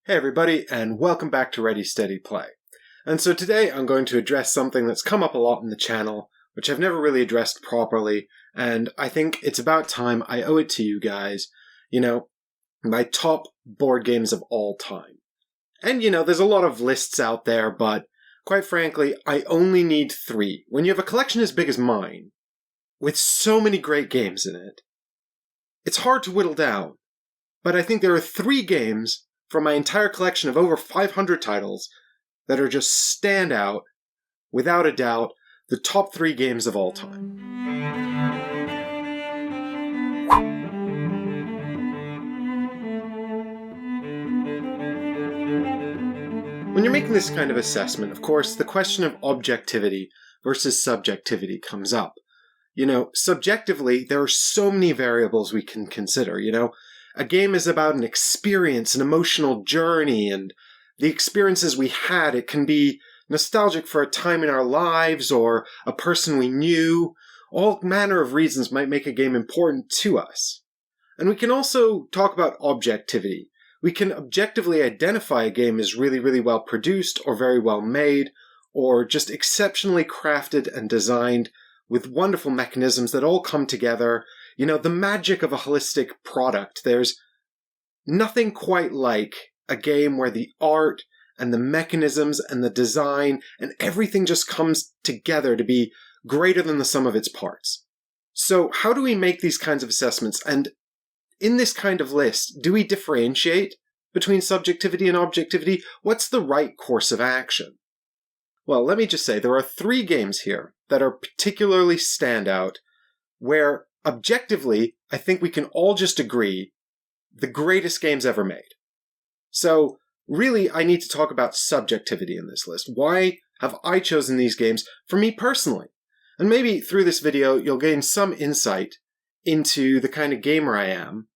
Hey everybody, and welcome back to Ready Steady Play. And so today I'm going to address something that's come up a lot in the channel, which I've never really addressed properly, and I think it's about time I owe it to you guys. My top board games of all time. And there's a lot of lists out there, but quite frankly, I only need 3. When you have a collection as big as mine, with so many great games in it, it's hard to whittle down. But I think there are 3 games from my entire collection of over 500 titles that are just stand out, without a doubt, the top 3 games of all time. When you're making this kind of assessment, of course, the question of objectivity versus subjectivity comes up. Subjectively, there are so many variables we can consider, A game is about an experience, an emotional journey, and the experiences we had. It can be nostalgic for a time in our lives or a person we knew. All manner of reasons might make a game important to us. And we can also talk about objectivity. We can objectively identify a game as really, really well produced or very well made, or just exceptionally crafted and designed with wonderful mechanisms that all come together. The magic of a holistic product. There's nothing quite like a game where the art and the mechanisms and the design and everything just comes together to be greater than the sum of its parts. So how do we make these kinds of assessments? And in this kind of list, do we differentiate between subjectivity and objectivity? What's the right course of action? Well, let me just say there are 3 games here that are particularly standout where objectively, I think we can all just agree, the greatest games ever made. So, really, I need to talk about subjectivity in this list. Why have I chosen these games for me personally? And maybe through this video, you'll gain some insight into the kind of gamer I am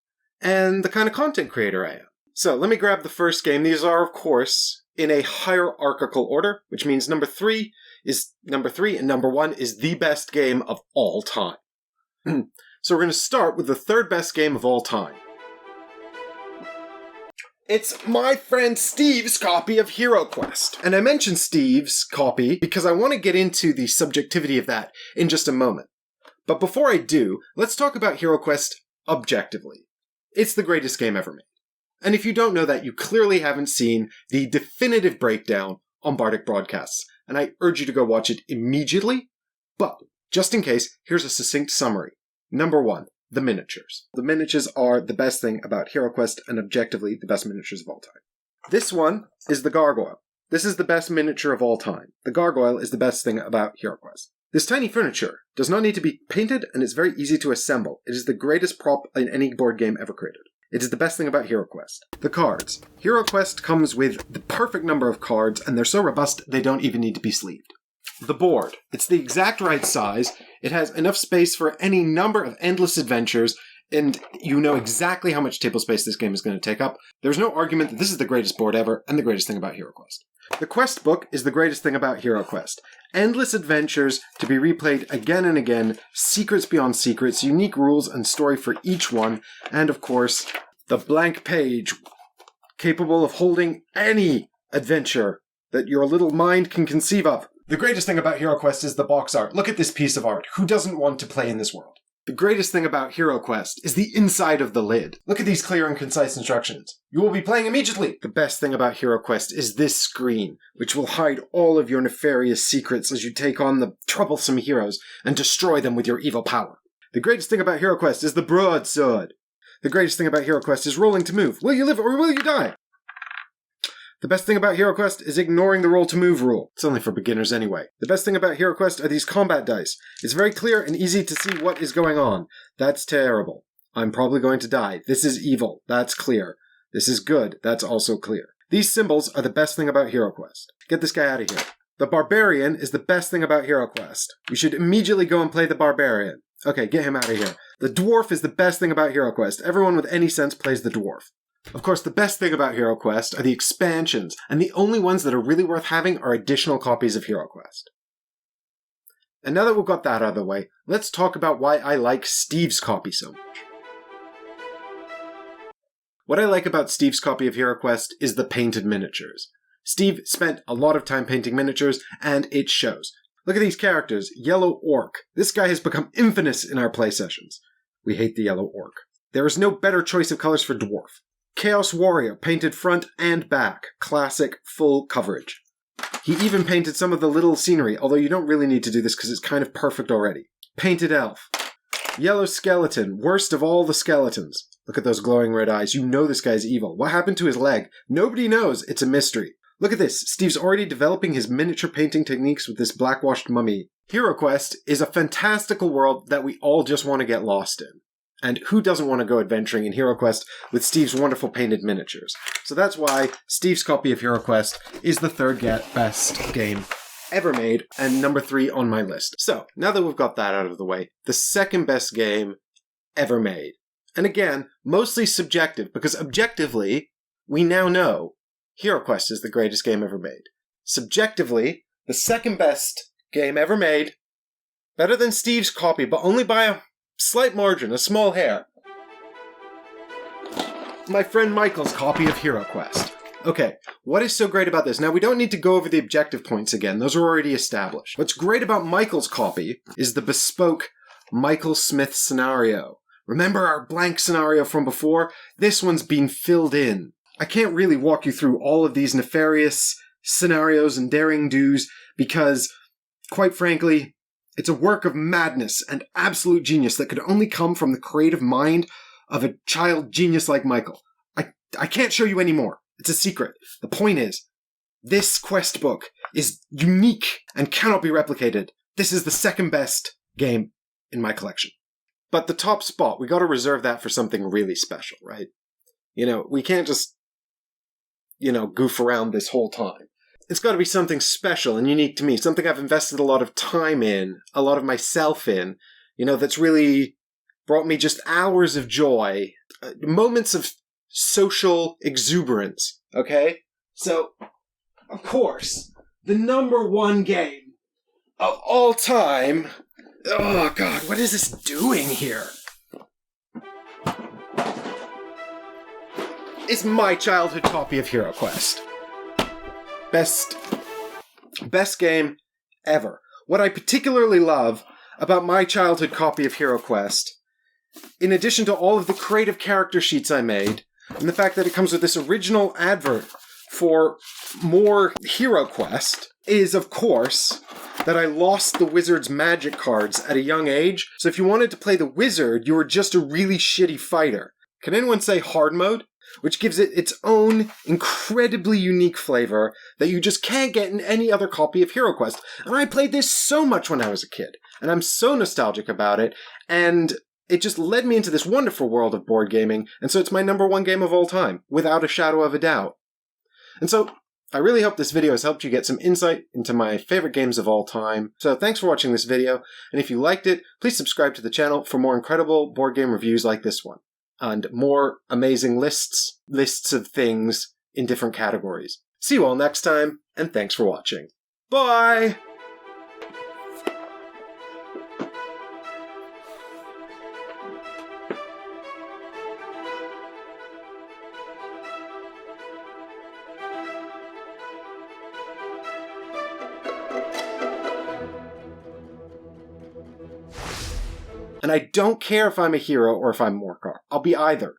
and the kind of content creator I am. So, let me grab the first game. These are, of course, in a hierarchical order, which means number 3 is number 3 and number 1 is the best game of all time. So we're going to start with the 3rd best game of all time. It's my friend Steve's copy of HeroQuest. And I mentioned Steve's copy because I want to get into the subjectivity of that in just a moment. But before I do, let's talk about HeroQuest objectively. It's the greatest game ever made. And if you don't know that, you clearly haven't seen the definitive breakdown on Bardic Broadcasts. And I urge you to go watch it immediately. But just in case, here's a succinct summary. Number 1, the miniatures. The miniatures are the best thing about HeroQuest and objectively the best miniatures of all time. This one is the Gargoyle. This is the best miniature of all time. The Gargoyle is the best thing about HeroQuest. This tiny furniture does not need to be painted and it's very easy to assemble. It is the greatest prop in any board game ever created. It is the best thing about HeroQuest. The cards. HeroQuest comes with the perfect number of cards and they're so robust they don't even need to be sleeved. The board. It's the exact right size. It has enough space for any number of endless adventures, and you know exactly how much table space this game is going to take up. There's no argument that this is the greatest board ever and the greatest thing about HeroQuest. The quest book is the greatest thing about HeroQuest. Endless adventures to be replayed again and again, secrets beyond secrets, unique rules and story for each one, and of course, the blank page, capable of holding any adventure that your little mind can conceive of. The greatest thing about HeroQuest is the box art. Look at this piece of art. Who doesn't want to play in this world? The greatest thing about HeroQuest is the inside of the lid. Look at these clear and concise instructions. You will be playing immediately. The best thing about HeroQuest is this screen, which will hide all of your nefarious secrets as you take on the troublesome heroes and destroy them with your evil power. The greatest thing about HeroQuest is the broadsword. The greatest thing about HeroQuest is rolling to move. Will you live or will you die? The best thing about HeroQuest is ignoring the roll to move rule. It's only for beginners anyway. The best thing about HeroQuest are these combat dice. It's very clear and easy to see what is going on. That's terrible. I'm probably going to die. This is evil. That's clear. This is good. That's also clear. These symbols are the best thing about HeroQuest. Get this guy out of here. The Barbarian is the best thing about HeroQuest. We should immediately go and play the Barbarian. Okay, get him out of here. The Dwarf is the best thing about HeroQuest. Everyone with any sense plays the Dwarf. Of course, the best thing about HeroQuest are the expansions, and the only ones that are really worth having are additional copies of HeroQuest. And now that we've got that out of the way, let's talk about why I like Steve's copy so much. What I like about Steve's copy of HeroQuest is the painted miniatures. Steve spent a lot of time painting miniatures, and it shows. Look at these characters. Yellow Orc. This guy has become infamous in our play sessions. We hate the Yellow Orc. There is no better choice of colors for Dwarf. Chaos Warrior, painted front and back. Classic, full coverage. He even painted some of the little scenery, although you don't really need to do this because it's kind of perfect already. Painted Elf. Yellow Skeleton, worst of all the skeletons. Look at those glowing red eyes. You know this guy's evil. What happened to his leg? Nobody knows. It's a mystery. Look at this. Steve's already developing his miniature painting techniques with this blackwashed mummy. HeroQuest is a fantastical world that we all just want to get lost in. And who doesn't want to go adventuring in HeroQuest with Steve's wonderful painted miniatures? So that's why Steve's copy of HeroQuest is the third best game ever made, and number 3 on my list. So, now that we've got that out of the way, the second best game ever made. And again, mostly subjective, because objectively, we now know HeroQuest is the greatest game ever made. Subjectively, the second best game ever made, better than Steve's copy, but only by a slight margin, a small hair. My friend Michael's copy of HeroQuest. Okay, what is so great about this? Now, we don't need to go over the objective points again. Those are already established. What's great about Michael's copy is the bespoke Michael Smith scenario. Remember our blank scenario from before? This one's been filled in. I can't really walk you through all of these nefarious scenarios and daring do's because, quite frankly, it's a work of madness and absolute genius that could only come from the creative mind of a child genius like Michael. I can't show you any more. It's a secret. The point is, this quest book is unique and cannot be replicated. This is the second best game in my collection. But the top spot, we gotta reserve that for something really special, right? You know, we can't just, goof around this whole time. It's gotta be something special and unique to me, something I've invested a lot of time in, a lot of myself in, that's really brought me just hours of joy, moments of social exuberance, okay? So, of course, the number 1 game of all time... Oh, God, what is this doing here? Is my childhood copy of HeroQuest. Best game ever. What I particularly love about my childhood copy of HeroQuest, in addition to all of the creative character sheets I made, and the fact that it comes with this original advert for more HeroQuest, is, of course, that I lost the Wizard's magic cards at a young age. So if you wanted to play the Wizard, you were just a really shitty fighter. Can anyone say hard mode? Which gives it its own incredibly unique flavor that you just can't get in any other copy of HeroQuest. And I played this so much when I was a kid, and I'm so nostalgic about it, and it just led me into this wonderful world of board gaming, and so it's my number 1 game of all time, without a shadow of a doubt. And so, I really hope this video has helped you get some insight into my favorite games of all time. So thanks for watching this video, and if you liked it, please subscribe to the channel for more incredible board game reviews like this one, and more amazing lists of things in different categories. See you all next time, and thanks for watching. Bye! And I don't care if I'm a hero or if I'm Morcar. I'll be either.